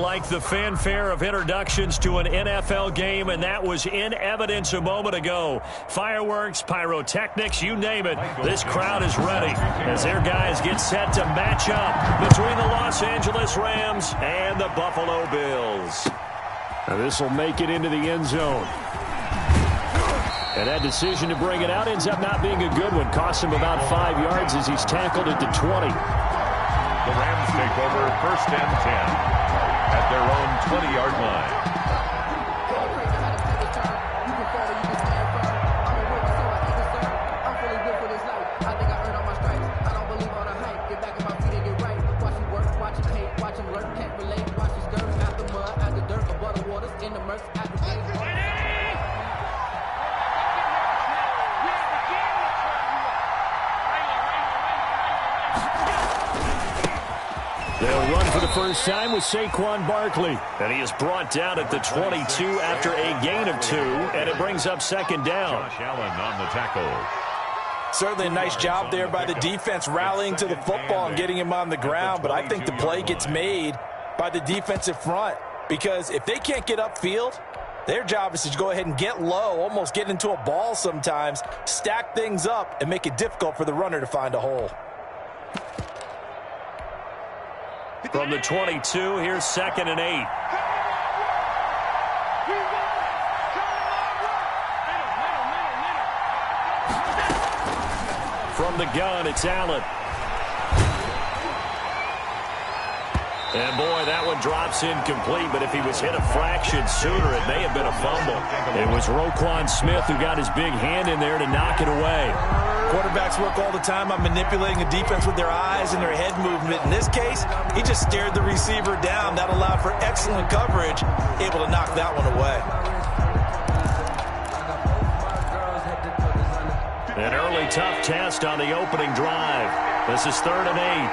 like the fanfare of introductions to an NFL game, and that was in evidence a moment ago. Fireworks, pyrotechnics, you name it. This crowd is ready as their guys get set to match up between the Los Angeles Rams and the Buffalo Bills. Now this will make it into the end zone. And that decision to bring it out ends up not being a good one. Cost him about 5 yards as he's tackled at the 20. The Rams take over 1st and 10 at their own 20-yard line. They'll run for the first time with Saquon Barkley. And he is brought down at the 22 after a gain of 2, and it brings up 2nd down. Josh Allen on the tackle. Certainly a nice job there by the defense rallying to the football and getting him on the ground, but I think the play gets made by the defensive front because if they can't get upfield, their job is to go ahead and get low, almost get into a ball sometimes, stack things up, and make it difficult for the runner to find a hole. From the 22, here's 2nd and 8. From the gun, it's Allen. And, boy, that one drops incomplete, but if he was hit a fraction sooner, it may have been a fumble. It was Roquan Smith who got his big hand in there to knock it away. Quarterbacks work all the time on manipulating the defense with their eyes and their head movement. In this case, he just stared the receiver down. That allowed for excellent coverage, able to knock that one away. An early tough test on the opening drive. This is 3rd and 8.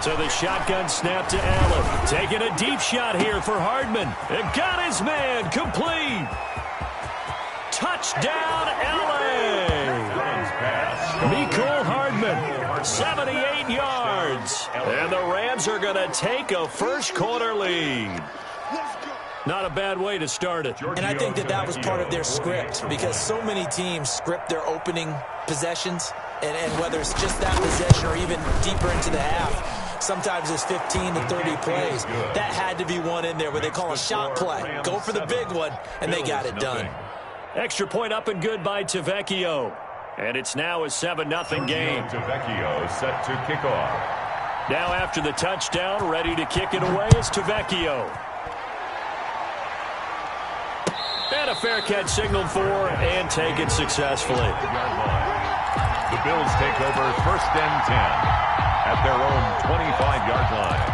So the shotgun snap to Allen. Taking a deep shot here for Hardman. It got his man complete. Touchdown, L.A. Mecole Hardman, 78 yards. And the Rams are going to take a first-quarter lead. Not a bad way to start it. And I think that was part of their script because so many teams script their opening possessions, and whether it's just that possession or even deeper into the half, sometimes it's 15 to 30 plays. That had to be one in there where they call a shot play. Go for the big one, and they got it done. Extra point up and good by Tavecchio. And it's now a 7-0 game. Tavecchio set to kick off. Now after the touchdown, ready to kick it away is Tavecchio. And a fair catch signaled for and taken successfully. The Bills take over 1st and 10 at their own 25-yard line.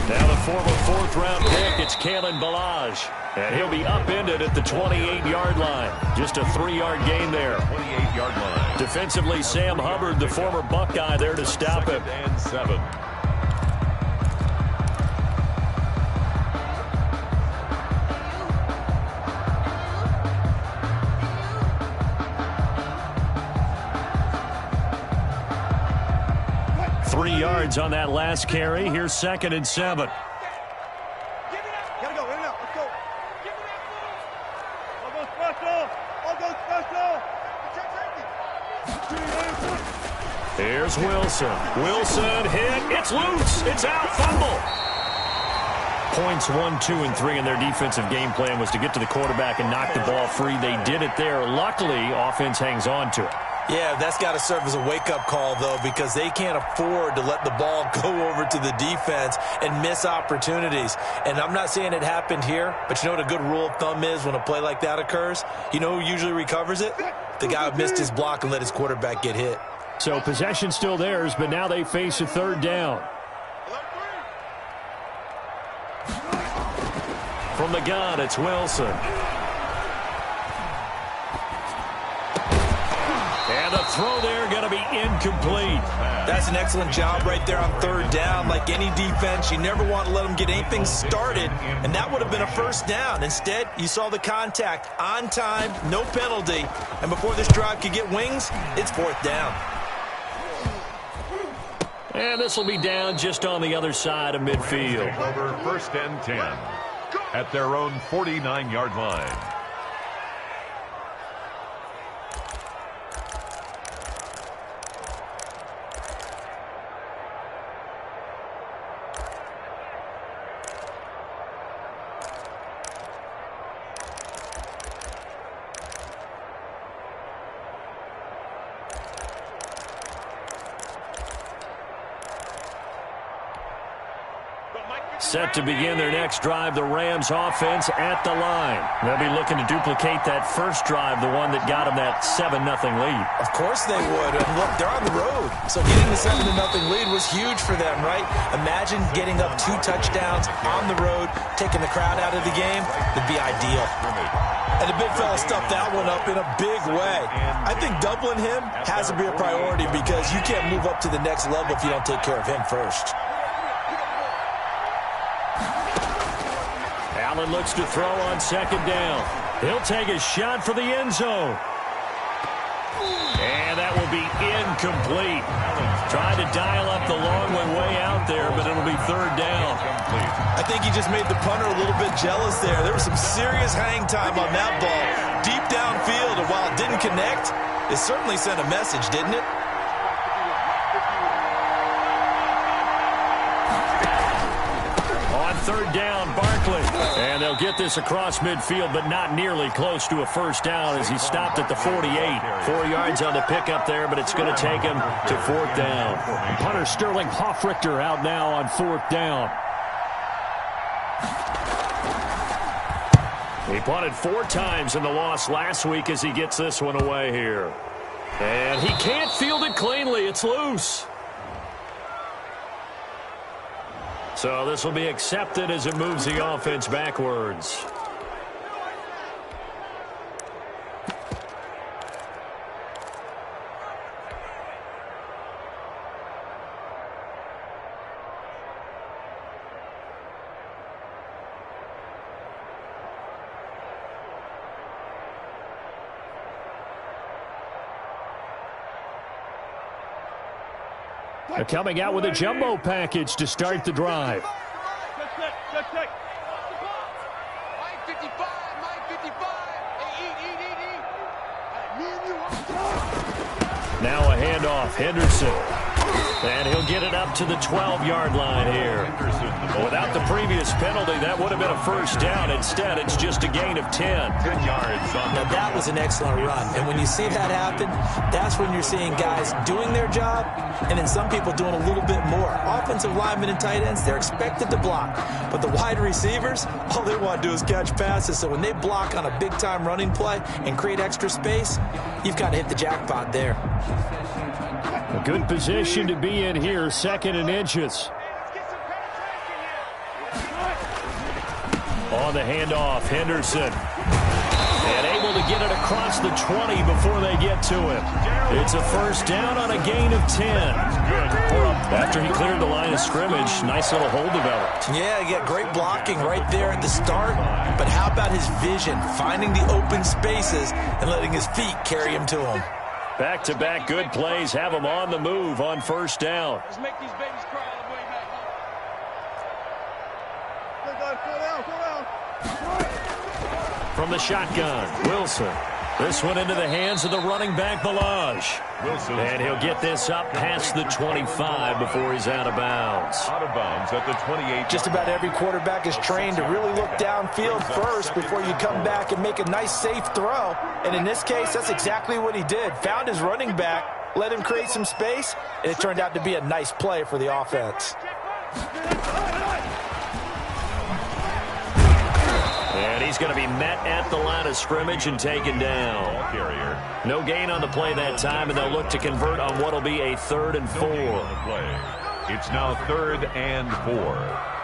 Now the former 4th-round pick, it's Kalen Ballage. And he'll be upended at the 28-yard line. Just a 3-yard gain there. 28-yard line. Defensively, Sam Hubbard, the former Buckeye, there to stop it. 2nd and 7. Yards on that last carry. Here's 2nd and 7. Gotta go. Let's go. I'll go special. Here's Wilson. Wilson hit. It's loose. It's out. Fumble. Points 1, 2, and 3 in their defensive game plan was to get to the quarterback and knock the ball free. They did it there. Luckily, offense hangs on to it. Yeah, that's got to serve as a wake-up call, though, because they can't afford to let the ball go over to the defense and miss opportunities. And I'm not saying it happened here, but you know what a good rule of thumb is when a play like that occurs? You know who usually recovers it? The guy who missed his block and let his quarterback get hit. So possession still theirs, but now they face a 3rd down. From From the gun, it's Wilson. And the throw there going to be incomplete. That's an excellent job right there on third down. Like any defense, you never want to let them get anything started, and that would have been a first down. Instead, you saw the contact on time, no penalty, and before this drive could get wings, it's fourth down. And this will be down just on the other side of midfield. Over first and 10 at their own 49-yard line. Set to begin their next drive, the Rams offense at the line. They'll be looking to duplicate that first drive, the one that got them that 7-0 lead. Of course they would. And look, they're on the road. So getting the 7-0 lead was huge for them, right? Imagine getting up 2 touchdowns on the road, taking the crowd out of the game. Would be ideal. And the big fella stuffed that one up in a big way. I think doubling him has to be a priority because you can't move up to the next level if you don't take care of him first. Allen looks to throw on second down. He'll take a shot for the end zone. And that will be incomplete. Tried to dial up the long way out there, but it'll be third down. I think he just made the punter a little bit jealous there. There was some serious hang time on that ball. Deep downfield, and while it didn't connect, it certainly sent a message, didn't it? Third down, Barkley. And they'll get this across midfield, but not nearly close to a first down as he stopped at the 48. 4 yards on the pickup there, but it's going to take him to fourth down. Punter Sterling Hoffrichter out now on fourth down. He punted 4 times in the loss last week as he gets this one away here. And he can't field it cleanly. It's loose. So this will be accepted as it moves the offense backwards. They're coming out with a jumbo package to start the drive. Now a handoff, Henderson. And he'll get it up to the 12-yard line here. Without the previous penalty, that would have been a first down. Instead, it's just a gain of 10. 10 yards. Now, that was an excellent run. And when you see that happen, that's when you're seeing guys doing their job and then some people doing a little bit more. Offensive linemen and tight ends, they're expected to block. But the wide receivers, all they want to do is catch passes. So when they block on a big-time running play and create extra space, you've got to hit the jackpot there. A good position to be in here, 2nd and inches. On the handoff, Henderson. And able to get it across the 20 before they get to him. It's a first down on a gain of 10. After he cleared the line of scrimmage, nice little hole developed. Yeah, you get great blocking right there at the start. But how about his vision, finding the open spaces and letting his feet carry him to him? Back-to-back good plays have him on the move on first down. Let's make these babies cry all the way back. From the shotgun, Wilson. This one into the hands of the running back, Balaj. Wilson. And he'll get this up past the 25 before he's out of bounds. Out of bounds at the 28. Just about every quarterback is trained to really look downfield first before you come back and make a nice, safe throw. And in this case, that's exactly what he did. Found his running back, let him create some space, and it turned out to be a nice play for the offense. And he's going to be met at the line of scrimmage and taken down. No gain on the play that time, and they'll look to convert on what will be a 3rd and 4. It's now 3rd and 4.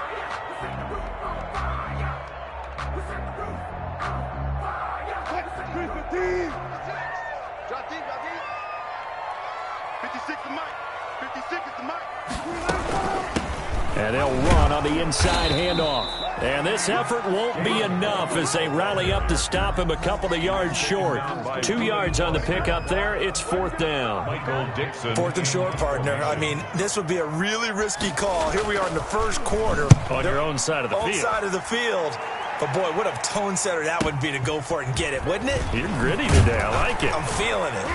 And they'll run on the inside handoff. And this effort won't be enough as they rally up to stop him a couple of yards short. 2 yards on the pickup there. It's 4th down. 4th and short, partner. I mean, this would be a really risky call. Here we are in the first quarter. On your own side of the field. Own side of the field. But, boy, what a tone setter that would be to go for it and get it, wouldn't it? You're gritty today. I like it. I'm feeling it.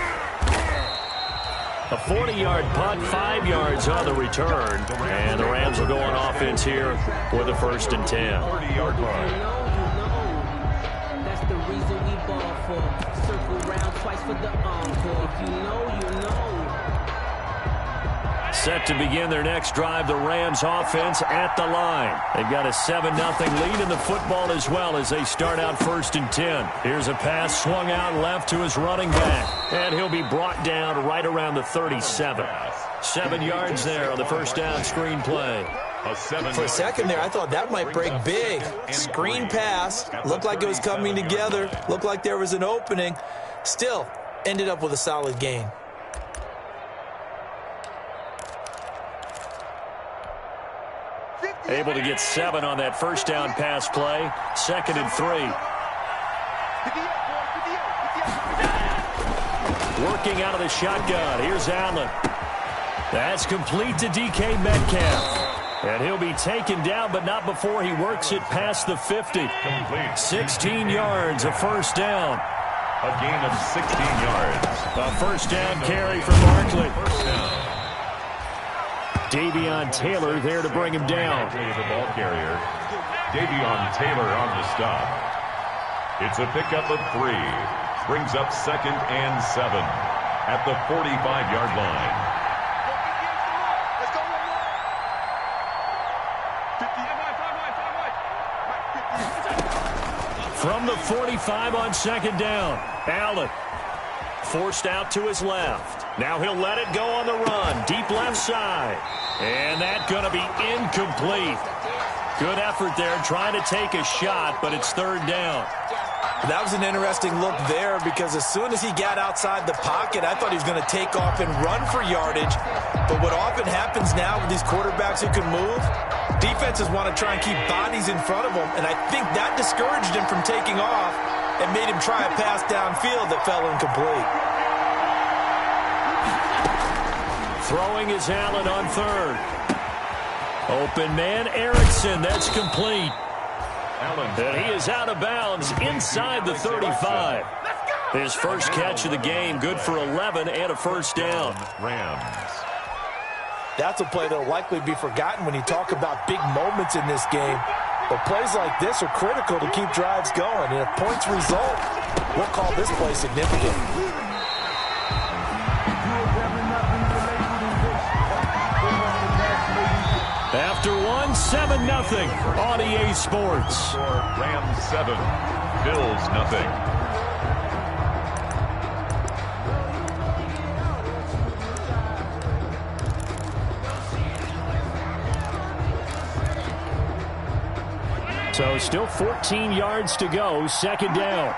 A 40-yard punt, 5 yards on the return. And the Rams will go on offense here with a 1st and 10. 30-yard punt. That's the reason we ball for. Circle round twice for the encore. If you know, you know. Set to begin their next drive, the Rams offense at the line. They've got a 7-0 lead in the football as well as they start out 1st and 10. Here's a pass swung out left to his running back. And he'll be brought down right around the 37. 7 yards there on the first down screen play. For a second there, I thought that might break big. Screen pass. Looked like it was coming together. Looked like there was an opening. Still, ended up with a solid gain. Able to get 7 on that first down pass play. 2nd and 3. Working out of the shotgun. Here's Allen. That's complete to DK Metcalf. And he'll be taken down, but not before he works it past the 50. 16 yards, a first down. A gain of 16 yards. A first down carry for Barkley. Davion Taylor there to bring him down. The ball carrier. Davion Taylor on the stop. It's a pickup of 3. Brings up 2nd and 7 at the 45-yard line. From the 45 on 2nd down, Allen forced out to his left. Now he'll let it go on the run. Deep left side. And that's going to be incomplete. Good effort there trying to take a shot, but it's 3rd down. That was an interesting look there because as soon as he got outside the pocket, I thought he was going to take off and run for yardage. But what often happens now with these quarterbacks who can move, defenses want to try and keep bodies in front of them, and I think that discouraged him from taking off and made him try a pass downfield that fell incomplete. Throwing is Allen on 3rd. Open man, Erickson. That's complete. And he is out of bounds inside the 35. His first catch of the game, good for 11 and a first down. Rams. That's a play that will likely be forgotten when you talk about big moments in this game. But plays like this are critical to keep drives going. And if points result, we'll call this play significant. After 7-0 on EA Sports. Rams 7, Bills 0. So still 14 yards to go, 2nd down.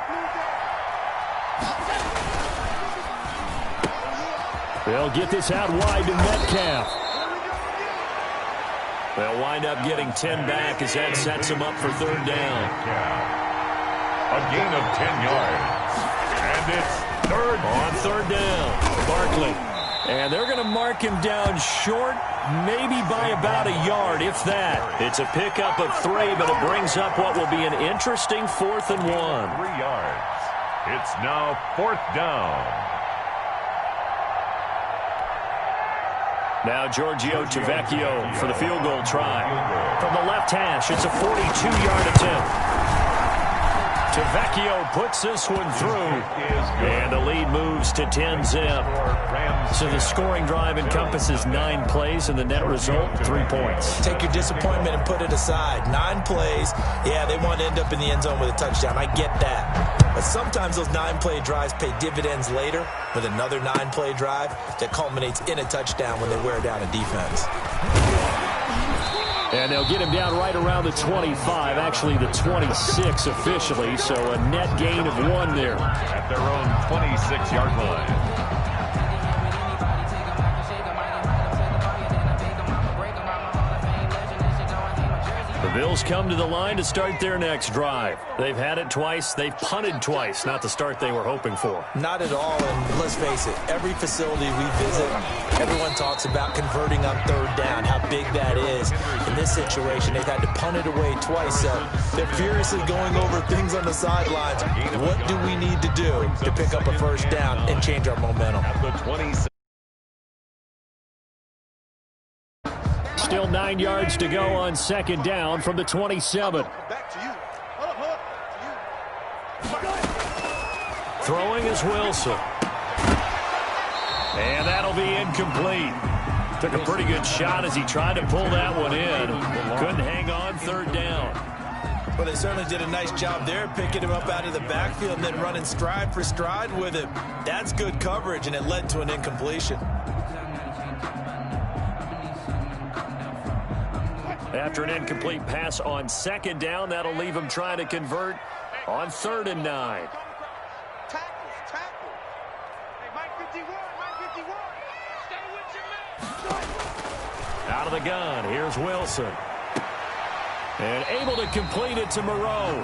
They'll get this out wide to Metcalf. They'll wind up getting 10 back as that sets them up for 3rd down. A gain of 10 yards. And it's 3rd on 3rd down. Barkley. And they're going to mark him down short, maybe by about a yard, if that. It's a pickup of 3, but it brings up what will be an interesting 4th and 1. 3 yards. It's now 4th down. Now Giorgio Tavecchio for the field goal try. From the left hash, it's a 42-yard attempt. Tavecchio puts this one through, and the lead moves to 10-zip. So the scoring drive encompasses 9 plays, and the net result, 3 points. Take your disappointment and put it aside. 9 plays, yeah, they want to end up in the end zone with a touchdown. I get that. But sometimes those 9-play drives pay dividends later with another 9-play drive that culminates in a touchdown when they wear down a defense. And they'll get him down right around the 25, actually the 26 officially, so a net gain of 1 there. At their own 26-yard line. The Bills come to the line to start their next drive. They've had it twice. They've punted twice. Not the start they were hoping for. Not at all, and let's face it, every facility we visit, everyone talks about converting on third down, how big that is. In this situation, they've had to punt it away twice, so they're furiously going over things on the sidelines. What do we need to do to pick up a first down and change our momentum? At the 26. Still 9 yards to go on second down from the 27. Throwing is Wilson. And that'll be incomplete. Took a pretty good shot as he tried to pull that one in. Couldn't hang on third down. Well, they certainly did a nice job there, picking him up out of the backfield and then running stride for stride with him. That's good coverage, and it led to an incompletion. After an incomplete pass on second down, that'll leave him trying to convert on 3rd and 9. Out of the gun, here's Wilson. And able to complete it to Moreau.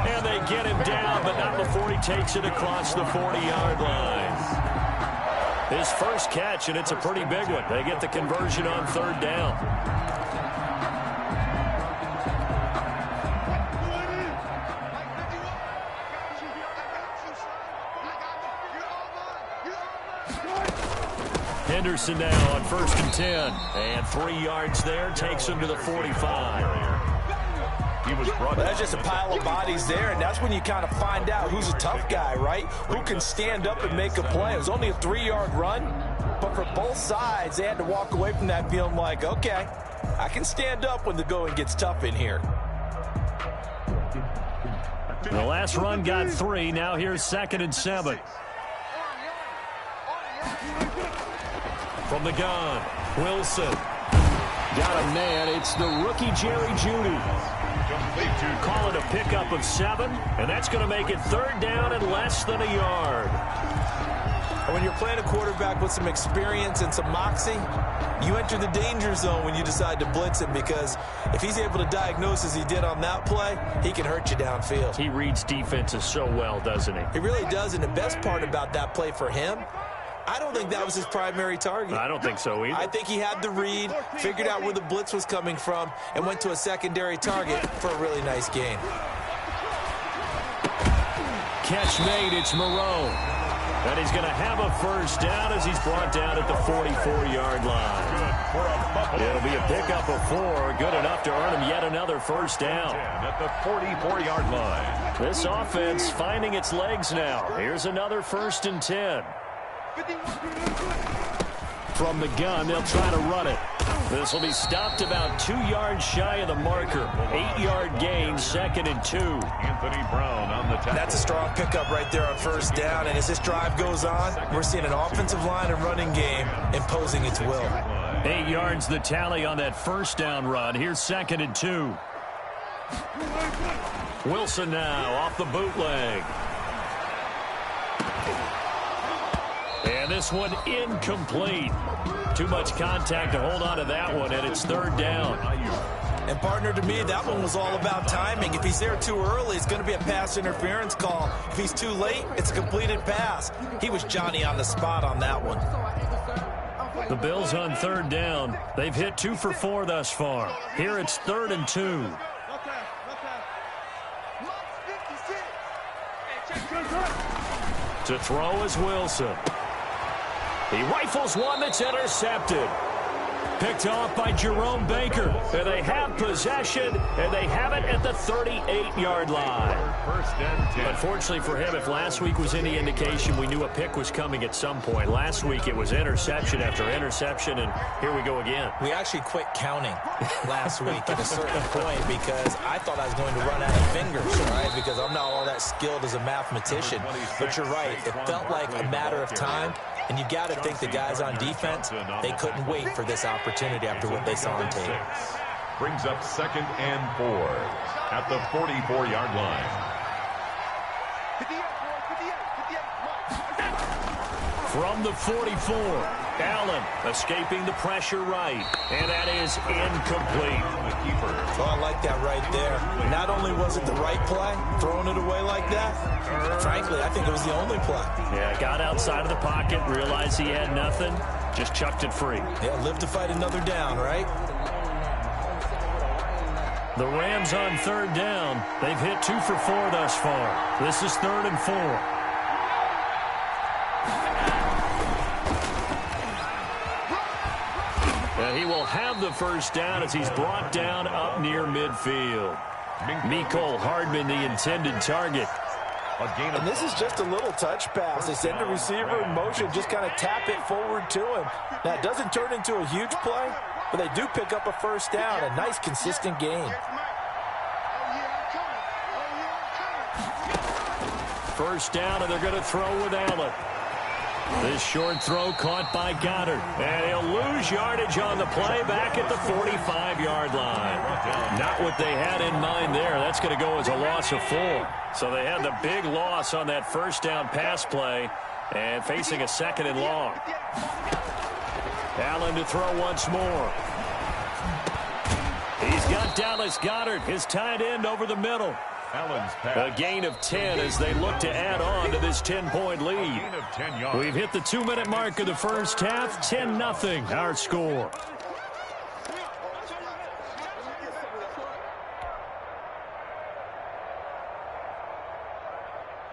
And they get him down, but not before he takes it across the 40-yard line. His first catch, and it's a pretty big one. They get the conversion on 3rd down. Henderson now on 1st and 10. And 3 yards there, takes him to the 45. He was brought. That's just a pile of bodies there, and that's when you kind of find out who's a tough guy, right? Who can stand up and make a play. It was only a 3-yard run, but for both sides, they had to walk away from that feeling like, okay, I can stand up when the going gets tough in here. The last run got 3. Now here's 2nd and 7. From the gun, Wilson. Got a man. It's the rookie Jerry Jeudy. Call it a pickup of 7, and that's going to make it 3rd down and less than a yard. When you're playing a quarterback with some experience and some moxie, you enter the danger zone when you decide to blitz him, because if he's able to diagnose as he did on that play, he can hurt you downfield. He reads defenses so well, doesn't he? He really does, and the best part about that play for him, I don't think that was his primary target. I don't think so either. I think he had the read, figured out where the blitz was coming from, and went to a secondary target for a really nice gain. Catch made, it's Moreau. And he's going to have a first down as he's brought down at the 44-yard line. It'll be a pickup of 4, good enough to earn him yet another first down. At the 44-yard line. This offense finding its legs now. Here's another 1st and 10. From the gun, they'll try to run it. This will be stopped about 2 yards shy of the marker. 8-yard gain, 2nd and 2. Anthony Brown on the tackle. That's a strong pickup right there on 1st down, and as this drive goes on, we're seeing an offensive line and running game imposing its will. 8 yards the tally on that 1st down run. Here's 2nd and 2. Wilson now off the bootleg. And this one incomplete. Too much contact to hold on to that one, and it's 3rd down. And partner, to me, that one was all about timing. If he's there too early, it's going to be a pass interference call. If he's too late, it's a completed pass. He was Johnny on the spot on that one. The Bills on 3rd down. They've hit 2 for 4 thus far. Here it's 3rd and 2. To throw is Wilson. He rifles one that's intercepted. Picked off by Jerome Baker. And they have possession, and they have it at the 38-yard line. 1st and 10. Unfortunately for him, if last week was any indication, we knew a pick was coming at some point. Last week it was interception after interception, and here we go again. We actually quit counting last week at a certain point because I thought I was going to run out of fingers, right? Because I'm not all that skilled as a mathematician. But you're right. It felt like a matter of time. And you got to think the guys on defense, they couldn't wait for this opportunity after what they saw on tape. Brings up 2nd and 4 at the 44-yard line. From the 44, Allen escaping the pressure right, and that is incomplete. Oh, I like that right there. Not only was it the right play, throwing it away like that, frankly, I think it was the only play. Yeah, got outside of the pocket, realized he had nothing, just chucked it free. Yeah, live to fight another down, right? The Rams on 3rd down. They've hit 2 for 4 thus far. This is 3rd and 4. He will have the first down as he's brought down up near midfield. Mecole Hardman, the intended target. And this is just a little touch pass. They send the receiver in motion, just kind of tap it forward to him. Now, it doesn't turn into a huge play, but they do pick up a first down. A nice, consistent gain. First down, and they're going to throw with Allen. This short throw caught by Goddard. And he'll lose yardage on the play back at the 45-yard line. Not what they had in mind there. That's going to go as a loss of 4. So they had the big loss on that first down pass play and facing a 2nd and long. Allen to throw once more. He's got Dallas Goedert, his tight end, over the middle. A gain of 10 as they look to add on to this 10-point lead. We've hit the 2-minute mark of the first half. 10-0 our score.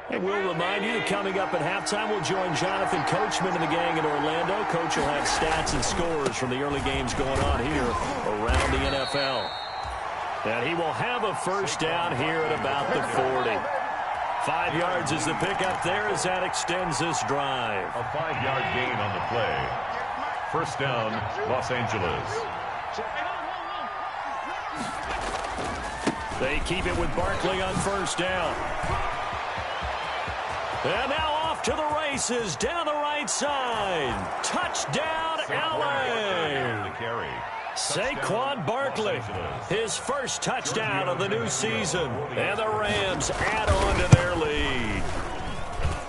And we'll remind you that coming up at halftime, we'll join Jonathan Coachman and the gang in Orlando. Coach will have stats and scores from the early games going on here around the NFL. And he will have a first down here at about the 40. 5 yards is the pickup there as that extends this drive. A 5-yard gain on the play. First down, Los Angeles. They keep it with Barkley on first down. And now off to the races down the right side. Touchdown, LA. Saquon Barkley, his first touchdown of the new season, and the Rams add on to their lead.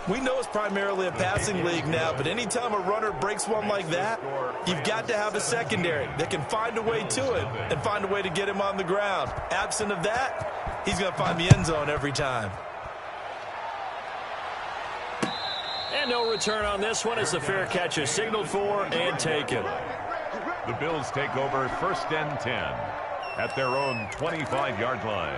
We know it's primarily a passing league now, but anytime a runner breaks one like that, you've got to have a secondary that can find a way to it and find a way to get him on the ground. Absent of that, he's going to find the end zone every time. And no return on this one as the fair catch is signaled for and taken. The Bills take over 1st and 10 at their own 25-yard line.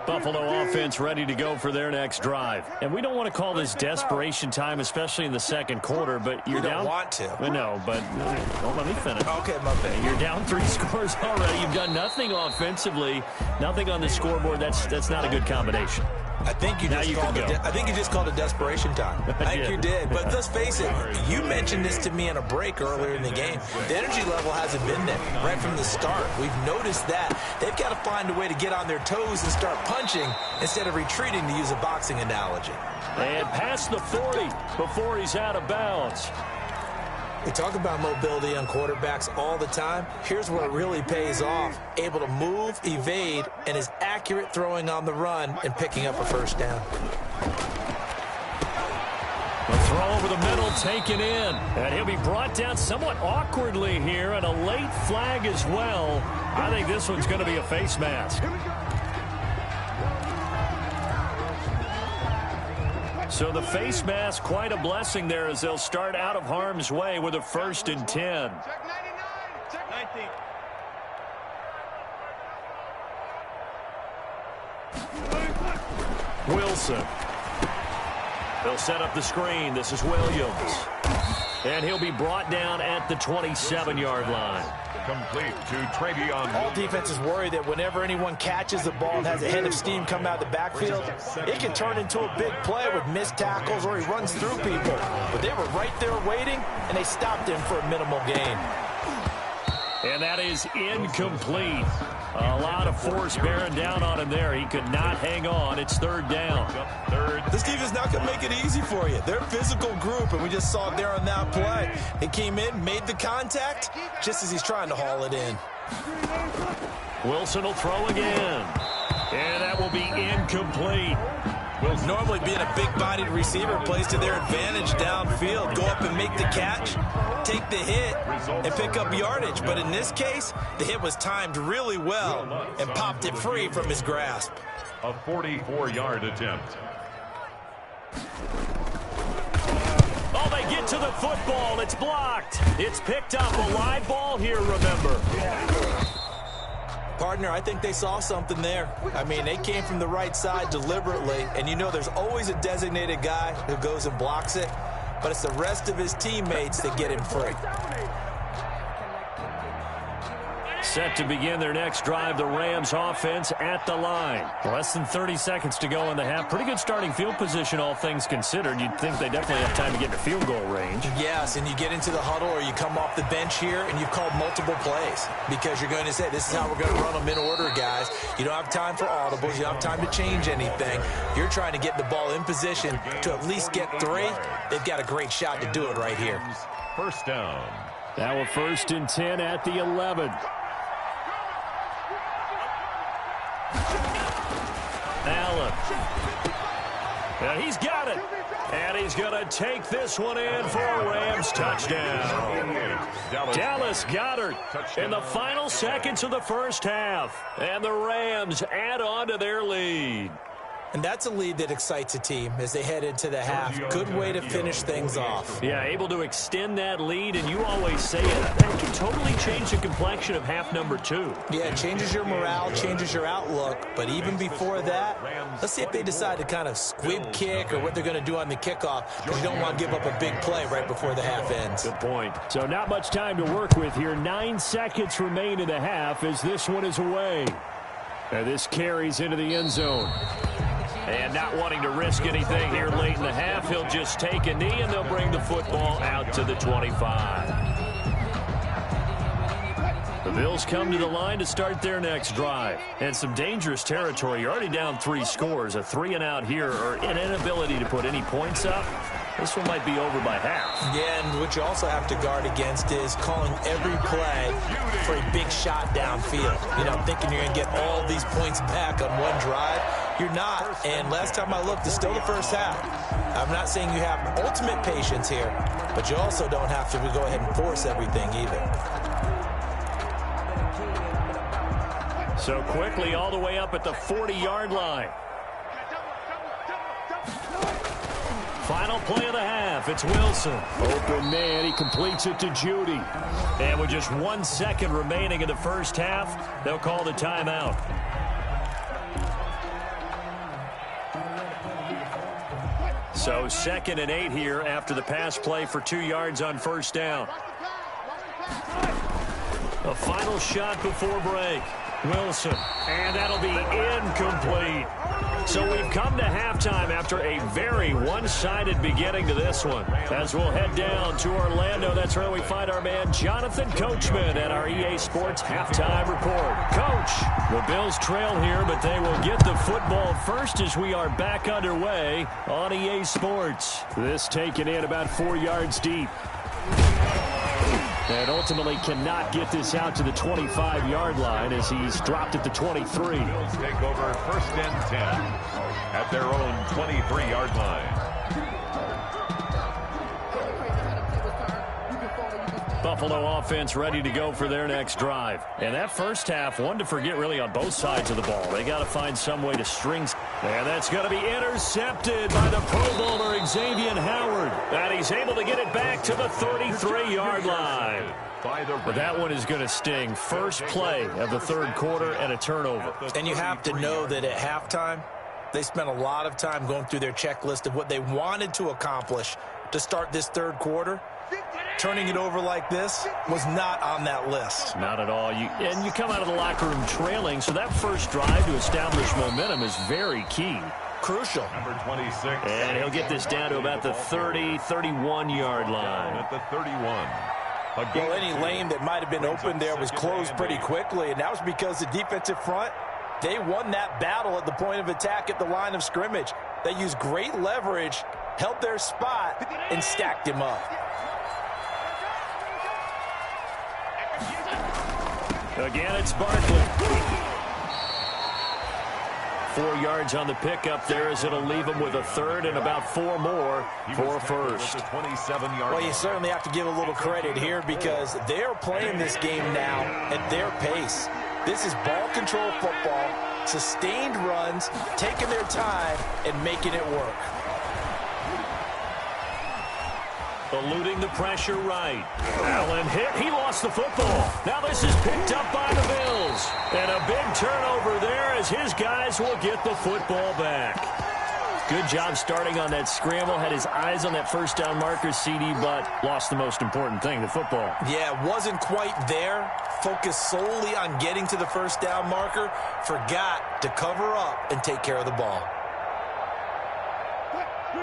Buffalo offense ready to go for their next drive. And we don't want to call this desperation time, especially in the second quarter, but you're down. You don't want to. No, but don't let me finish. Okay, my bad. You're down 3 scores already. You've done nothing offensively, nothing on the scoreboard. That's not a good combination. I think you just called it desperation time. I think you did. But let's face it, you mentioned this to me in a break earlier in the game. The energy level hasn't been there right from the start. We've noticed that. They've got to find a way to get on their toes and start punching instead of retreating, to use a boxing analogy. And past the 40 before he's out of bounds. We talk about mobility on quarterbacks all the time. Here's where it really pays off. Able to move, evade, and is accurate throwing on the run and picking up a first down. The throw over the middle taken in. And he'll be brought down somewhat awkwardly here, and a late flag as well. I think this one's going to be a face mask. So the face mask, quite a blessing there as they'll start out of harm's way with a 1st and 10. Wilson. They'll set up the screen. This is Williams. And he'll be brought down at the 27-yard line. Complete to Travion. All defenses worry that whenever anyone catches the ball and has a head of steam come out of the backfield, it can turn into a big play with missed tackles or he runs through people. But they were right there waiting, and they stopped him for a minimal gain. And that is incomplete. A lot of force bearing down on him there. He could not hang on. It's third down. This defense is not going to make it easy for you. They're a physical group, and we just saw it there on that play. He came in, made the contact, just as he's trying to haul it in. Wilson will throw again. And that will be incomplete. Normally being a big-bodied receiver plays to their advantage downfield. Go up and make the catch, take the hit, and pick up yardage. But in this case, the hit was timed really well and popped it free from his grasp. A 44-yard attempt. Oh, they get to the football. It's blocked. It's picked up. A live ball here, remember. Partner, I think they saw something there. I mean, they came from the right side deliberately, and you know there's always a designated guy who goes and blocks it, but it's the rest of his teammates that get him free. Set to begin their next drive, the Rams offense at the line. Less than 30 seconds to go in the half. Pretty good starting field position, all things considered. You'd think they definitely have time to get to field goal range. Yes, and you get into the huddle or you come off the bench here and you've called multiple plays because you're going to say, this is how we're going to run them in order, guys. You don't have time for audibles. You don't have time to change anything. You're trying to get the ball in position to at least get 3. They've got a great shot to do it right here. First down. Now a 1st and 10 at the 11. Allen. And he's got it. And he's going to take this one in for a Rams touchdown. Dallas Goedert in the final seconds of the first half. And the Rams add on to their lead. And that's a lead that excites a team as they head into the half. Good way to finish things off. Yeah, able to extend that lead, and you always say it. That can totally change the complexion of half number 2. Yeah, it changes your morale, changes your outlook. But even before that, let's see if they decide to kind of squib kick or what they're going to do on the kickoff, because you don't want to give up a big play right before the half ends. Good point. So not much time to work with here. 9 seconds remain in the half as this one is away. And this carries into the end zone. And not wanting to risk anything here late in the half, he'll just take a knee, and they'll bring the football out to the 25. The Bills come to the line to start their next drive. And some dangerous territory. You're already down 3 scores. A 3-and-out here, or an inability to put any points up. This one might be over by half. Yeah, and what you also have to guard against is calling every play for a big shot downfield. You know, thinking you're going to get all these points back on one drive. You're not. And last time I looked, it's still the first half. I'm not saying you have ultimate patience here, but you also don't have to go ahead and force everything either. So quickly all the way up at the 40-yard line. Final play of the half. It's Wilson. Open man. He completes it to Judy. And with just 1 second remaining in the first half, they'll call the timeout. So 2nd and 8 here after the pass play for 2 yards on first down. A final shot before break. Wilson. And that'll be incomplete. So we've come to halftime after a very one-sided beginning to this one. As we'll head down to Orlando, that's where we find our man Jonathan Coachman at our EA Sports Halftime Report. Coach, the Bills trail here, but they will get the football first as we are back underway on EA Sports. This taken in about 4 yards deep. And ultimately cannot get this out to the 25-yard line as he's dropped at the 23. Bills take over 1st and 10 at their own 23-yard line. Buffalo offense ready to go for their next drive. And that first half, one to forget really on both sides of the ball. They got to find some way to string. And that's going to be intercepted by the Pro Bowler Xavier Howard. And he's able to get it back to the 33-yard line. But that one is going to sting. First play of the 3rd quarter and a turnover. And you have to know that at halftime, they spent a lot of time going through their checklist of what they wanted to accomplish to start this 3rd quarter. Turning it over like this was not on that list. Not at all. And you come out of the locker room trailing, so that first drive to establish momentum is very key. Crucial. Number 26. And he'll get this down to about the 30, 31-yard line. At the 31. Well, any lane that might have been open there was closed pretty quickly, and that was because the defensive front, they won that battle at the point of attack at the line of scrimmage. They used great leverage, held their spot, and stacked him up. Again, it's Barkley. 4 yards on the pickup there as it'll leave him with a third and about 4 more for a first. Well, you certainly have to give a little credit here because they're playing this game now at their pace. This is ball control football, sustained runs, taking their time, and making it work. Eluding the pressure right. Allen hit. He lost the football. Now this is picked up by the Bills. And a big turnover there as his guys will get the football back. Good job starting on that scramble. Had his eyes on that first down marker, CD, but lost the most important thing, the football. Yeah, wasn't quite there. Focused solely on getting to the first down marker. Forgot to cover up and take care of the ball.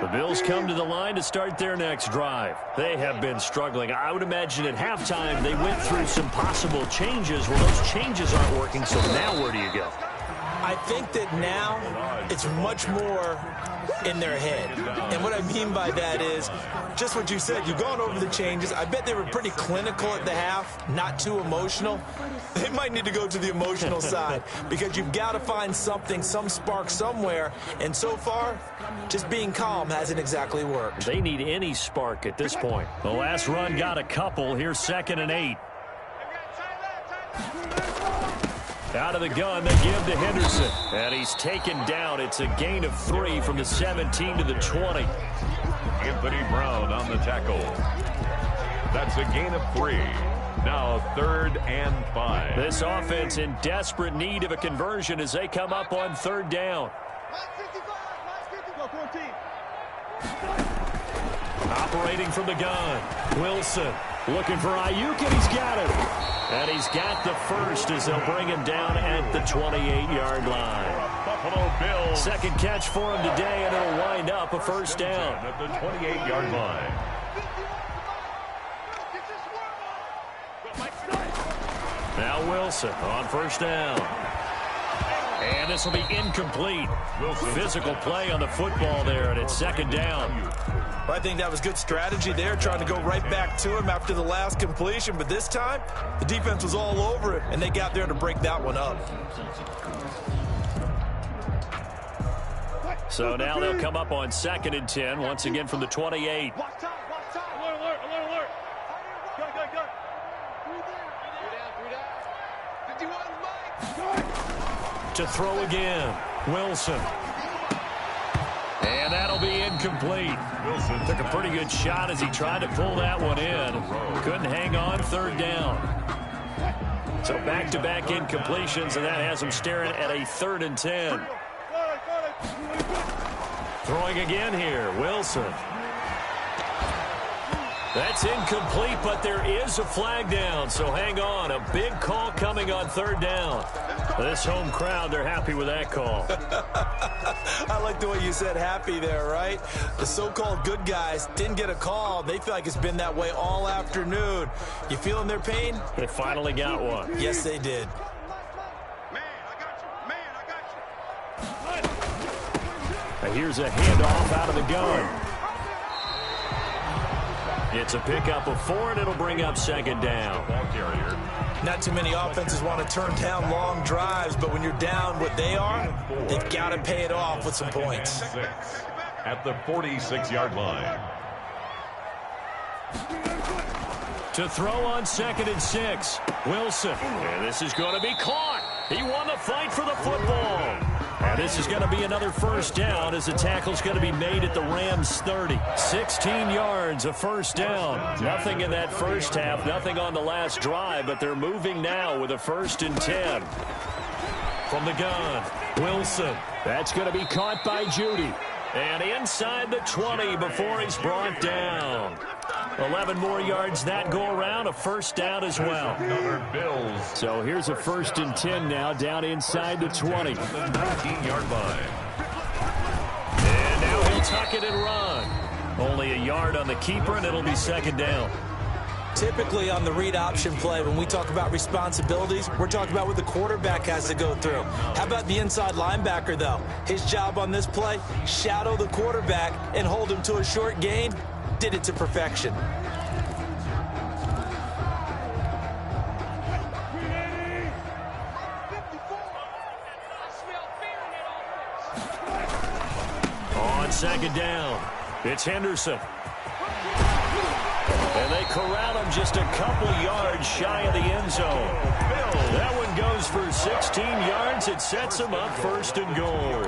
The Bills come to the line to start their next drive. They have been struggling. I would imagine at halftime they went through some possible changes. Well, those changes aren't working, so now where do you go? I think that now it's much more in their head. And what I mean by that is just what you said. You've gone over the changes. I bet they were pretty clinical at the half, not too emotional. They might need to go to the emotional side because you've got to find something, some spark somewhere. And so far, just being calm hasn't exactly worked. They need any spark at this point. The last run got a couple. Here's 2nd and 8. Out of the gun, they give to Henderson. And he's taken down. It's a gain of 3 from the 17 to the 20. Anthony Brown on the tackle. That's a gain of 3. Now 3rd and 5. This offense in desperate need of a conversion as they come up on 3rd down. Operating from the gun. Wilson looking for Ayuk, and he's got it. And he's got the first as they'll bring him down at the 28-yard line. Buffalo Bills. Second catch for him today, and it'll wind up a first down. At the 28-yard line. Now Wilson on first down. And this will be incomplete. Physical play on the football there, and it's 2nd down. I think that was good strategy there, trying to go right back to him after the last completion. But this time, the defense was all over it, and they got there to break that one up. So now they'll come up on 2nd and 10, once again from the 28. Watch time. Alert. Go. 3 down. 51, Mike. To throw again. Wilson. And that'll be incomplete. Wilson took a pretty good shot as he tried to pull that one in. Couldn't hang on. 3rd down. So back-to-back incompletions, and that has him staring at a 3rd and 10. Throwing again here. Wilson. That's incomplete, but there is a flag down, so hang on. A big call coming on 3rd down. This home crowd, they're happy with that call. I like the way you said happy there, right? The so-called good guys didn't get a call. They feel like it's been that way all afternoon. You feeling their pain? They finally got one. Yes, they did. Now here's a handoff out of the gun. It's a pickup of 4, and it'll bring up 2nd down. Not too many offenses want to turn down long drives, but when you're down what they are, they've got to pay it off with some points. At the 46-yard line. To throw on 2nd and 6. Wilson. And this is going to be caught. He won the fight for the football. And this is going to be another first down as the tackle's going to be made at the Rams' 30. 16 yards, a first down. Nothing in that first half, nothing on the last drive, but they're moving now with a 1st and 10. From the gun, Wilson. That's going to be caught by Judy. And inside the 20 before he's brought down. 11 more yards that go around, a first down as well. So here's a 1st and 10 now, down inside the 20. 19-yard line. And now he'll tuck it and run. Only a yard on the keeper, and it'll be 2nd down. Typically on the read option play, when we talk about responsibilities, we're talking about what the quarterback has to go through. How about the inside linebacker, though? His job on this play, shadow the quarterback and hold him to a short gain. Did it to perfection. On second down, it's Henderson. And they corral him just a couple yards shy of the end zone. That one goes for 16 yards. It sets him up first and goal.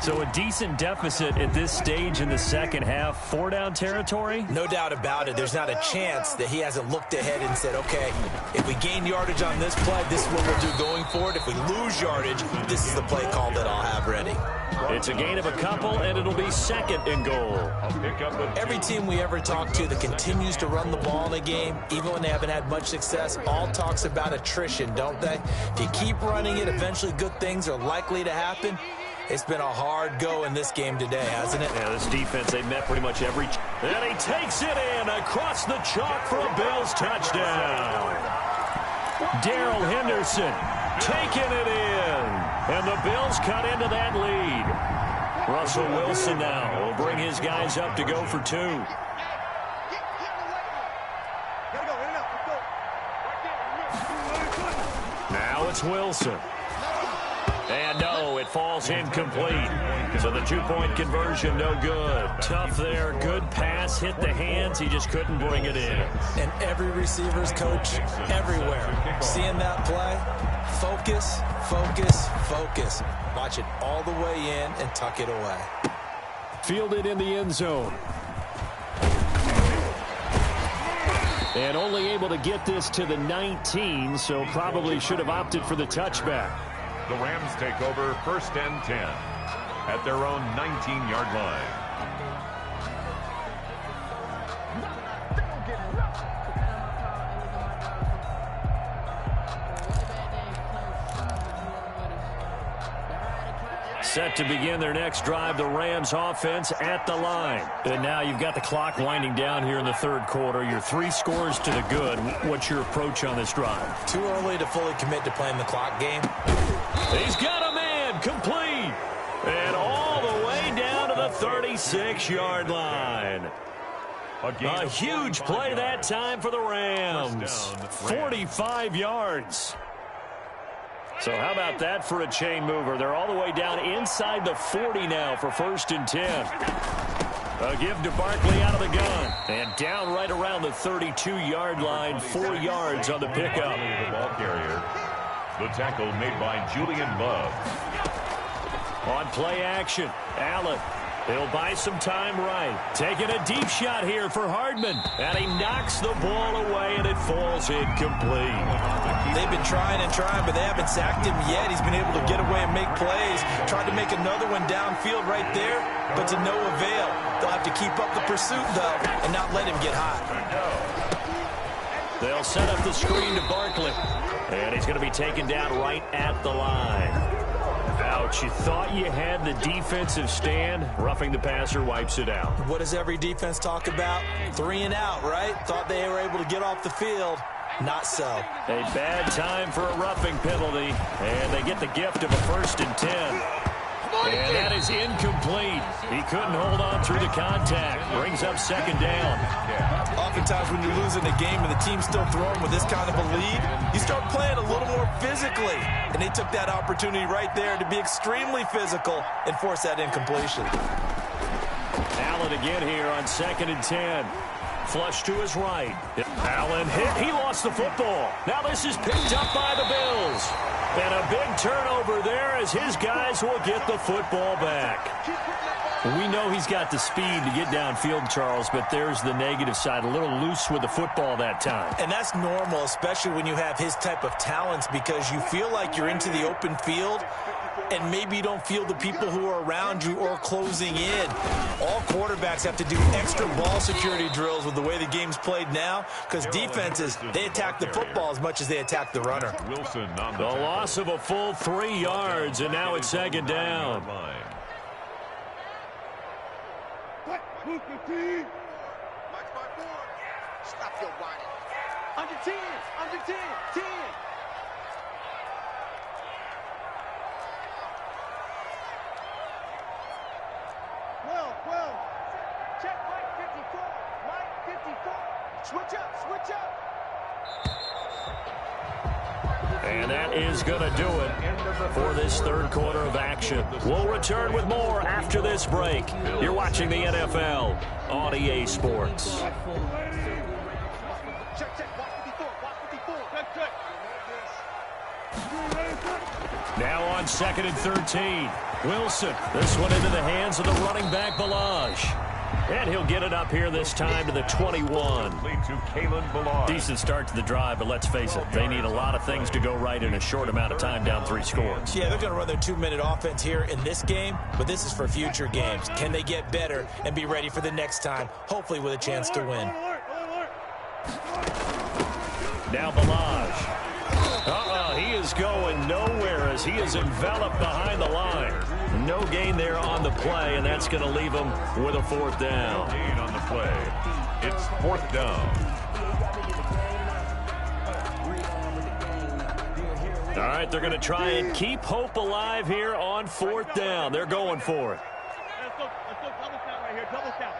So a decent deficit at this stage in the second half. 4-down territory? No doubt about it. There's not a chance that he hasn't looked ahead and said, okay, if we gain yardage on this play, this is what we'll do going forward. If we lose yardage, this is the play call that I'll have ready. It's a gain of a couple, and it'll be second and goal. Every team we ever talk to that continues to run the ball in a game, even when they haven't had much success, all talks about attrition, don't they? If you keep running it, eventually good things are likely to happen. It's been a hard go in this game today, hasn't it? Yeah, this defense, they met pretty much every... And he takes it in across the chalk for a Bills touchdown. Darrell Henderson taking it in. And the Bills cut into that lead. Russell Wilson now will bring his guys up to go for 2. Now it's Wilson. And no, it falls incomplete. So the 2-point conversion, no good. Tough there, good pass, hit the hands. He just couldn't bring it in. And every receiver's coach everywhere, seeing that play, focus, focus, focus. Watch it all the way in and tuck it away. Fielded in the end zone. And only able to get this to the 19, so probably should have opted for the touchback. The Rams take over 1st and 10 at their own 19-yard line. Set to begin their next drive, the Rams offense at the line. And now you've got the clock winding down here in the third quarter. Your 3 scores to the good. What's your approach on this drive? Too early to fully commit to playing the clock game. He's got a man, complete. And all the way down to the 36-yard line. A huge play that time for the Rams. 45 yards. So how about that for a chain mover? They're all the way down inside the 40 now for 1st and 10. A give to Barkley out of the gun. And down right around the 32-yard line, 4 yards on the pickup. The ball carrier. The tackle made by Julian Love. On play action, Allen. He'll buy some time right. Taking a deep shot here for Hardman. And he knocks the ball away, and it falls incomplete. They've been trying and trying, but they haven't sacked him yet. He's been able to get away and make plays. Tried to make another one downfield right there, but to no avail. They'll have to keep up the pursuit, though, and not let him get hot. They'll set up the screen to Barkley. And he's going to be taken down right at the line. Ouch, you thought you had the defensive stand. Roughing the passer wipes it out. What does every defense talk about? 3 and out, right? Thought they were able to get off the field. Not so. A bad time for a roughing penalty. And they get the gift of a 1st and 10. And that is incomplete. He couldn't hold on through the contact. Brings up 2nd down. Oftentimes when you're losing a game and the team's still throwing with this kind of a lead, you start playing a little more physically. And they took that opportunity right there to be extremely physical and force that incompletion. Allen again here on 2nd and 10. Flush to his right. Allen hit. He lost the football. Now this is picked up by the Bills. And a big turnover there as his guys will get the football back. We know he's got the speed to get downfield, Charles, but there's the negative side. A little loose with the football that time. And that's normal, especially when you have his type of talents, because you feel like you're into the open field and maybe you don't feel the people who are around you or closing in. All quarterbacks have to do extra ball security drills with the way the game's played now, because defenses, they attack the football as much as they attack the runner. Wilson on the loss of a full 3 yards, and now it's 2nd down. Stop your whining. Under 10. Under 10. 10. Well. Check Mike 54. Mike 54. Switch up. Switch up. And that is going to do it for this third quarter of action. We'll return with more after this break. You're watching the NFL on EA Sports. Check. Watch 54. Watch 54. Check. Now on 2nd and 13. Wilson. This one into the hands of the running back, Balaj. And he'll get it up here this time to the 21. Decent start to the drive, but let's face it, they need a lot of things to go right in a short amount of time, down 3 scores. Yeah, they're going to run their 2-minute offense here in this game, but this is for future games. Can they get better and be ready for the next time, hopefully with a chance to win? Now Balaj. He is going nowhere as he is enveloped behind the line. No gain there on the play, and that's going to leave him with a 4th down. Gain on the play. It's 4th down. All right, they're going to try and keep hope alive here on 4th down. They're going for it. Let's go double count right here. Double count.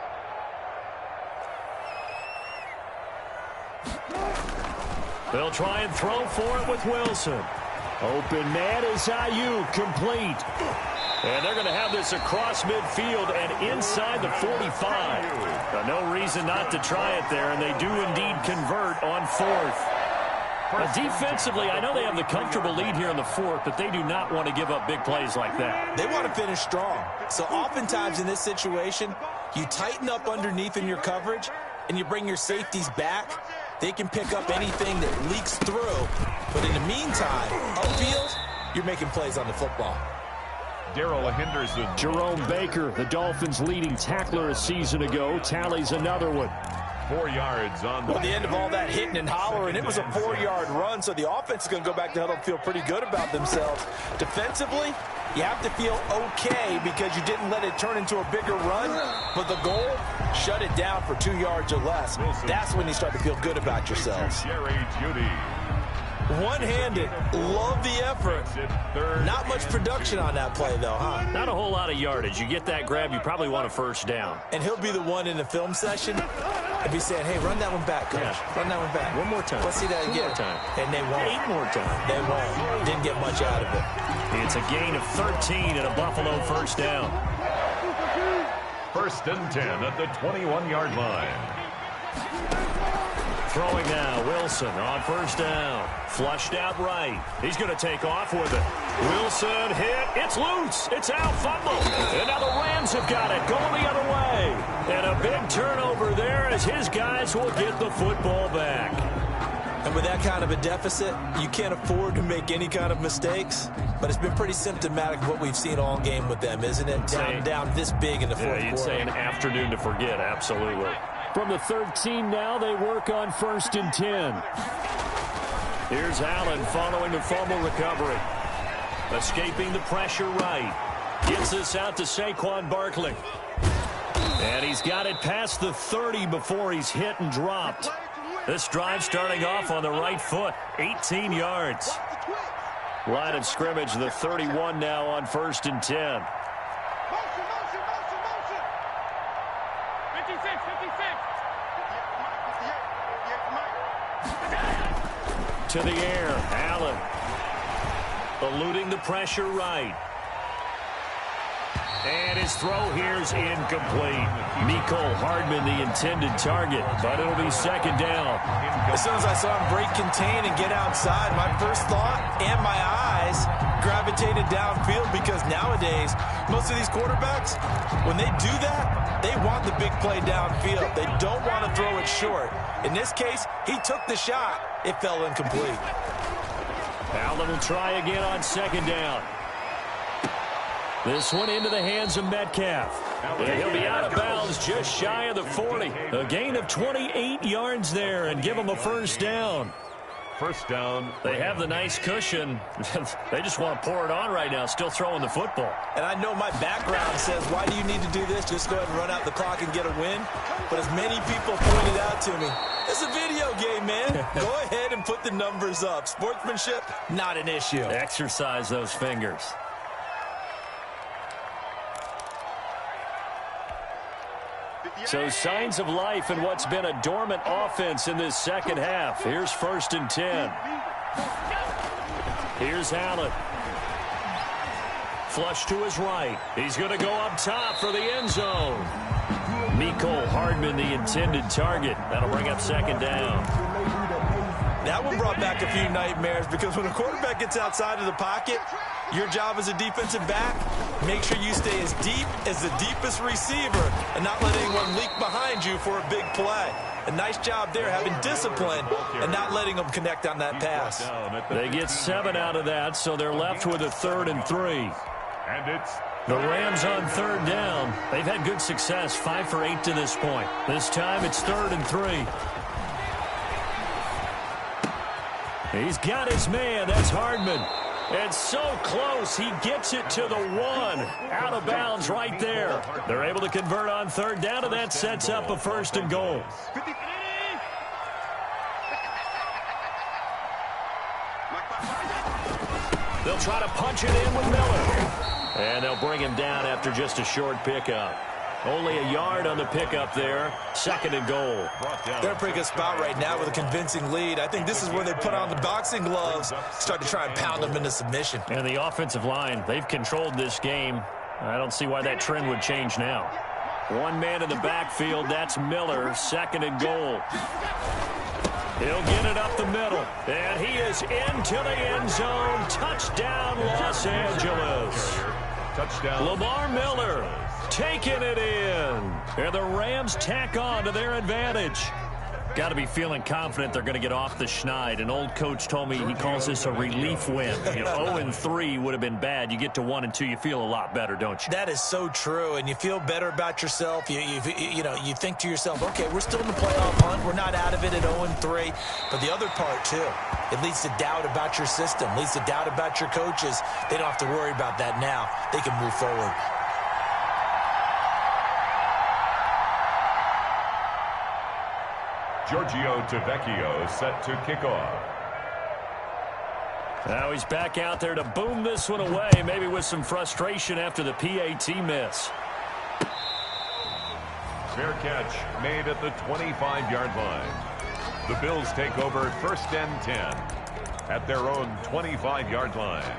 They'll try and throw for it with Wilson. Open man is Ayuk, complete. And they're going to have this across midfield and inside the 45. No reason not to try it there, and they do indeed convert on 4th. Defensively, I know they have the comfortable lead here in the 4th, but they do not want to give up big plays like that. They want to finish strong. So oftentimes in this situation, you tighten up underneath in your coverage, and you bring your safeties back. They can pick up anything that leaks through. But in the meantime, upfield, you're making plays on the football. Darrell Henderson. Jerome Baker, the Dolphins' leading tackler a season ago, tallies another one. 4 yards on the... Well, the end of all that hitting and hollering, it was a 4-yard run, so the offense is going to go back to huddle and feel pretty good about themselves. Defensively, you have to feel okay because you didn't let it turn into a bigger run, but the goal, shut it down for 2 yards or less. That's when you start to feel good about yourselves. Jerry Jeudy. One-handed, love the effort. Not much production on that play, though, huh? Not a whole lot of yardage. You get that grab, you probably want a 1st down. And he'll be the one in the film session and be saying, hey, run that one back, coach. Yeah. Run that one back. One more time. Let's see that 2 again. more time. And they won't. 8 more times. They won't. Didn't get much out of it. It's a gain of 13 and a Buffalo 1st down. 1st and 10 at the 21-yard line. Throwing now, Wilson on 1st down. Flushed out right. He's going to take off with it. Wilson hit. It's loose. It's out. Fumble. And now the Rams have got it. Going the other way. And a big turnover there as his guys will get the football back. And with that kind of a deficit, you can't afford to make any kind of mistakes. But it's been pretty symptomatic of what we've seen all game with them, isn't it? Down this big in the 4th quarter. You'd say an afternoon to forget. Absolutely. From the 13 now, they work on 1st and 10. Here's Allen following the fumble recovery. Escaping the pressure right. Gets this out to Saquon Barkley. And he's got it past the 30 before he's hit and dropped. This drive starting off on the right foot. 18 yards. Line of scrimmage, the 31 now on 1st and 10. To the air, Allen. Eluding the pressure right. And his throw here's incomplete. Mecole Hardman, the intended target, but it'll be 2nd down. As soon as I saw him break contain and get outside, my first thought and my eyes gravitated downfield because nowadays, most of these quarterbacks, when they do that, they want the big play downfield. They don't want to throw it short. In this case, he took the shot. It fell incomplete. Allen will try again on 2nd down. This one into the hands of Metcalf. And he'll be out of bounds just shy of the 40. A gain of 28 yards there and give him a 1st down. first down. They have the nice cushion. They just want to pour it on right now, still throwing the football. And I know my background says, why do you need to do this? Just go ahead and run out the clock and get a win. But as many people pointed out to me, it's a video game, man. Go ahead and put the numbers up. Sportsmanship, not an issue. Exercise those fingers. So signs of life in what's been a dormant offense in this second half. Here's 1st and 10. Here's Allen. Flush to his right. He's going to go up top for the end zone. Mecole Hardman, the intended target. That'll bring up 2nd down. That one brought back a few nightmares because when a quarterback gets outside of the pocket, your job as a defensive back, make sure you stay as deep as the deepest receiver and not let anyone leak behind you for a big play. A nice job there, having discipline and not letting them connect on that pass. They get 7 out of that, so they're left with a 3rd and 3. And it's The Rams on 3rd down. They've had good success, 5 for 8 to this point. This time it's 3rd and 3. He's got his man. That's Hardman. It's so close. He gets it to the 1. Out of bounds right there. They're able to convert on 3rd down, and that sets up a 1st and goal. They'll try to punch it in with Miller. And they'll bring him down after just a short pickup. Only a yard on the pickup there. 2nd and goal. They're in a pretty good spot right now with a convincing lead. I think this is where they put on the boxing gloves, start to try and pound them into submission. And the offensive line, they've controlled this game. I don't see why that trend would change now. One man in the backfield, that's Miller. 2nd and goal. He'll get it up the middle. And he is into the end zone. Touchdown, Los Angeles. touchdown. Lamar Miller taking it in. And the Rams tack on to their advantage. Got to be feeling confident they're going to get off the schneid. An old coach told me he calls this a relief win. 0-3 would have been bad. You get to 1-2, you feel a lot better, don't you? That is so true, and you feel better about yourself. You think to yourself, okay, we're still in the playoff hunt. We're not out of it at 0-3. But the other part, too, it leads to doubt about your system, leads to doubt about your coaches. They don't have to worry about that now. They can move forward. Giorgio Tavecchio set to kick off. Now he's back out there to boom this one away, maybe with some frustration after the PAT miss. Fair catch made at the 25-yard line. The Bills take over 1st and 10 at their own 25-yard line.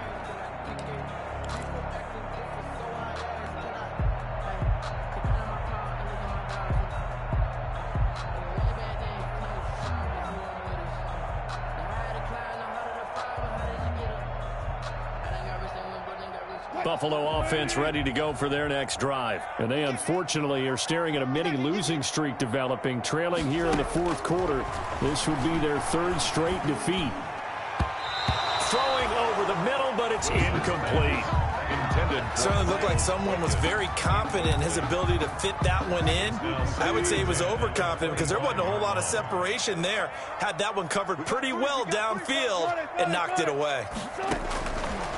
Buffalo offense ready to go for their next drive. And they unfortunately are staring at a mini losing streak developing, trailing here in the 4th quarter. This would be their 3rd straight defeat. Throwing over the middle, but it's incomplete. Certainly looked like someone was very confident in his ability to fit that one in. I would say he was overconfident because there wasn't a whole lot of separation there. Had that one covered pretty well downfield and knocked it away.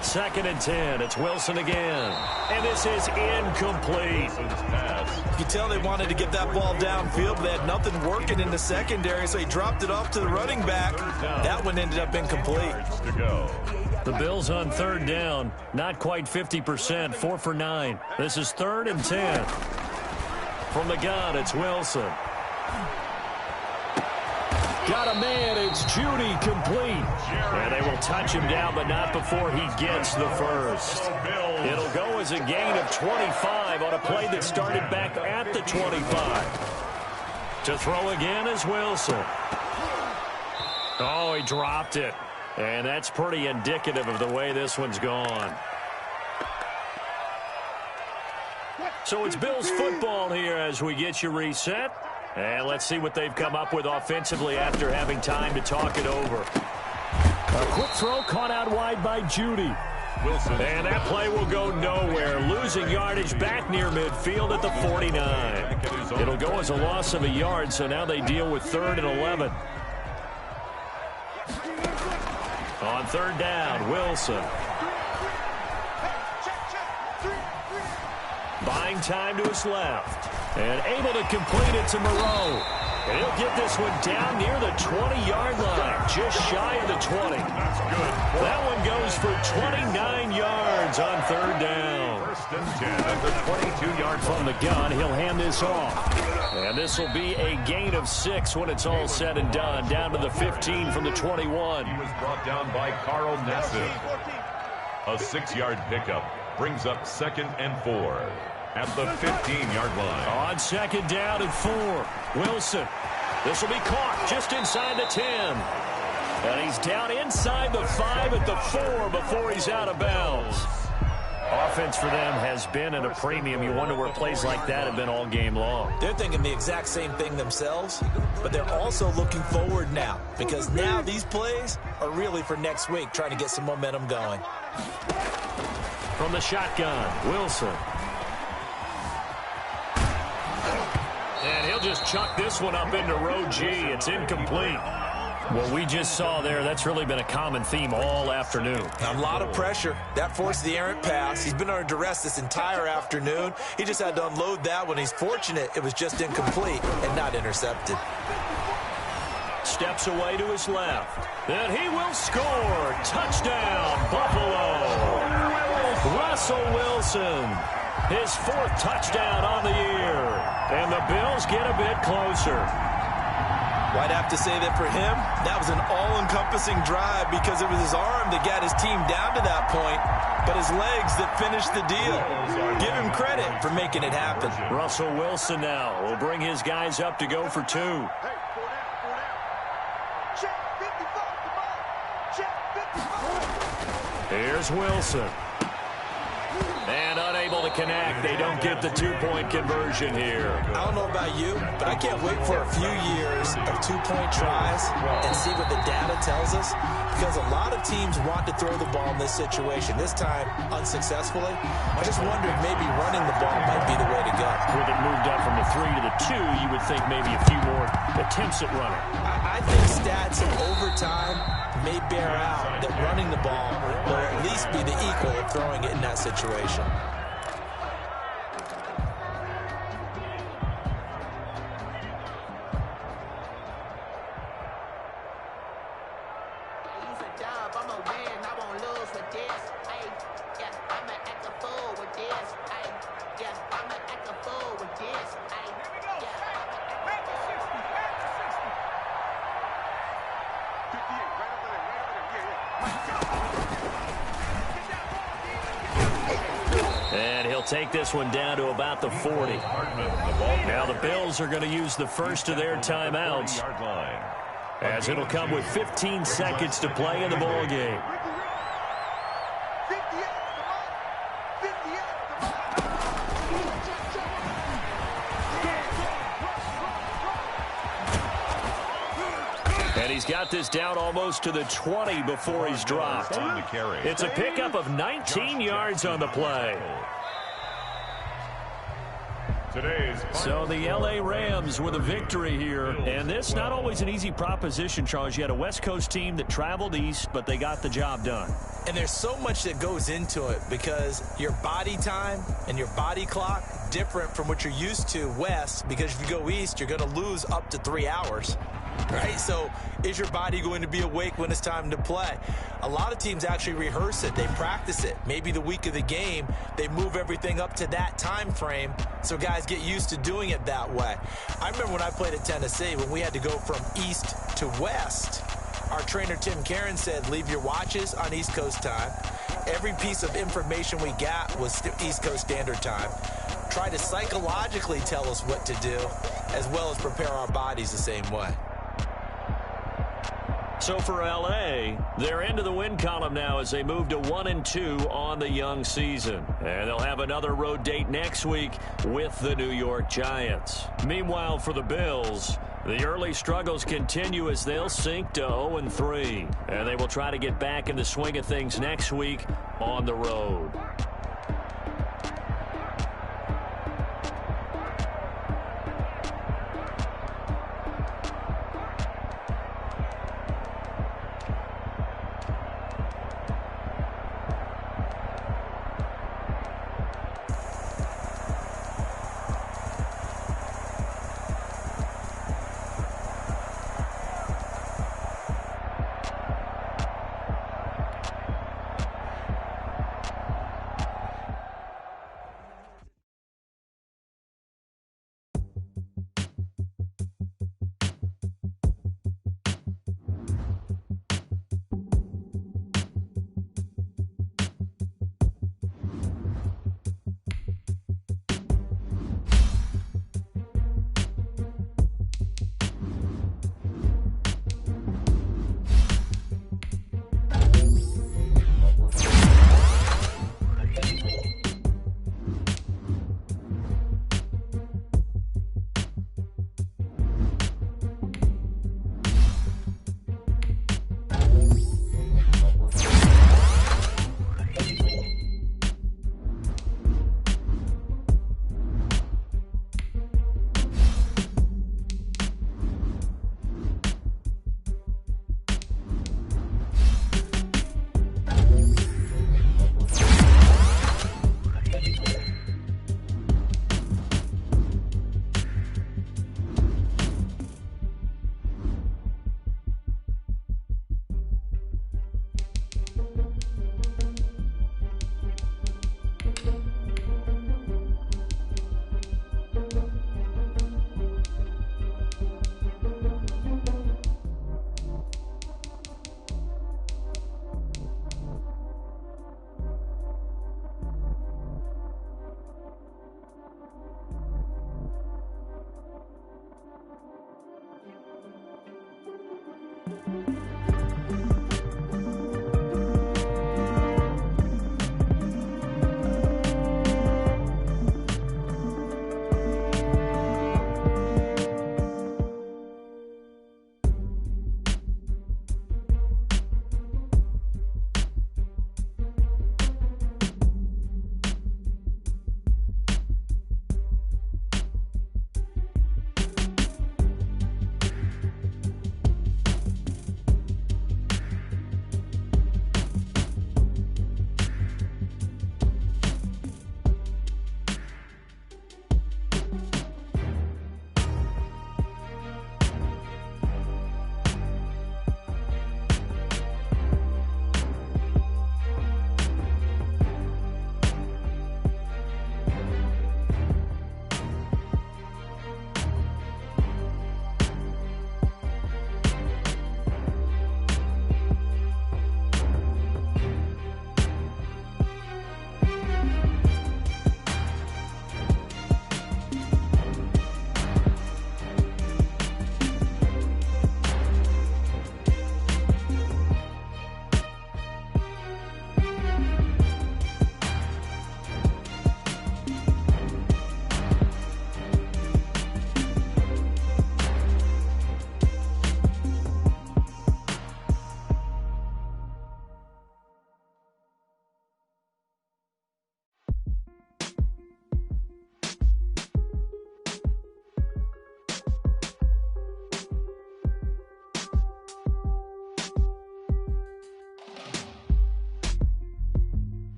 2nd and 10. It's Wilson again. And this is incomplete. You can tell they wanted to get that ball downfield, but they had nothing working in the secondary, so he dropped it off to the running back. That one ended up incomplete. The Bills on 3rd down. Not quite 50%. 4 for 9. This is 3rd and 10. From the gun, it's Wilson. Got a man, it's Judy, complete. And they will touch him down, but not before he gets the first. It'll go as a gain of 25 on a play that started back at the 25. To throw again is Wilson. Oh, he dropped it. And that's pretty indicative of the way this one's gone. So it's Bills football here as we get you reset. And let's see what they've come up with offensively after having time to talk it over. A quick throw caught out wide by Judy. Wilson. And that play will go nowhere. Losing yardage back near midfield at the 49. It'll go as a loss of a yard, so now they deal with 3rd and 11. On third down, Wilson. Buying time to his left. And able to complete it to Moreau. And he'll get this one down near the 20-yard line, just shy of the 20. That's good. That one goes for 29 yards on third down. First and 10 at the 22-yard From the gun, he'll hand this off. And this will be a gain of 6 when it's all said and done, down to the 15 from the 21. He was brought down by Carl Nassif. A 6-yard pickup brings up 2nd and 4 at the 15-yard line. On second down and 4, Wilson. This will be caught just inside the 10. And he's down inside the 5 at the 4 before he's out of bounds. Offense for them has been at a premium. You wonder where plays like that have been all game long. They're thinking the exact same thing themselves, but they're also looking forward now, because now these plays are really for next week, trying to get some momentum going. From the shotgun, Wilson. And he'll just chuck this one up into row G. It's incomplete. What we just saw there, that's really been a common theme all afternoon. A lot of pressure. That forced the errant pass. He's been under duress this entire afternoon. He just had to unload that one. He's fortunate it was just incomplete and not intercepted. Steps away to his left. And he will score. Touchdown, Buffalo. Russell Wilson. His 4th touchdown on the year. And the Bills get a bit closer. Well, I'd have to say that for him, that was an all-encompassing drive, because it was his arm that got his team down to that point, but his legs that finished the deal. Give him credit for making it happen. Russell Wilson now will bring his guys up to go for 2. Check 55, come on. Check 55. Here's Wilson. And unable to connect. They don't get the 2-point conversion here. I don't know about you, but I can't wait for a few years of 2-point tries and see what the data tells us, because a lot of teams want to throw the ball in this situation, this time unsuccessfully. I just wonder if maybe running the ball might be the way to go. With it moved up from the 3 to the 2, you would think maybe a few more attempts at running. I think stats of overtime may bear out that running the ball will at least be the equal of throwing it in that situation. And he'll take this one down to about the 40. Now the Bills are going to use the first of their timeouts, as it'll come with 15 seconds to play in the ball game. And he's got this down almost to the 20 before he's dropped. It's a pickup of 19 yards on the play. So the L.A. Rams with a victory here. And this not always an easy proposition, Charles. You had a West Coast team that traveled east, but they got the job done. And there's so much that goes into it, because your body time and your body clock different from what you're used to west, because if you go east, you're going to lose up to 3 hours. Right? So is your body going to be awake when it's time to play? A lot of teams actually rehearse it. They practice it. Maybe the week of the game, they move everything up to that time frame so guys get used to doing it that way. I remember when I played at Tennessee, when we had to go from east to west, our trainer Tim Caron said, leave your watches on East Coast time. Every piece of information we got was East Coast Standard Time. Try to psychologically tell us what to do, as well as prepare our bodies the same way. So for L.A., they're into the win column now as they move to 1-2 on the young season. And they'll have another road date next week with the New York Giants. Meanwhile, for the Bills, the early struggles continue as they'll sink to 0-3. And they will try to get back in the swing of things next week on the road.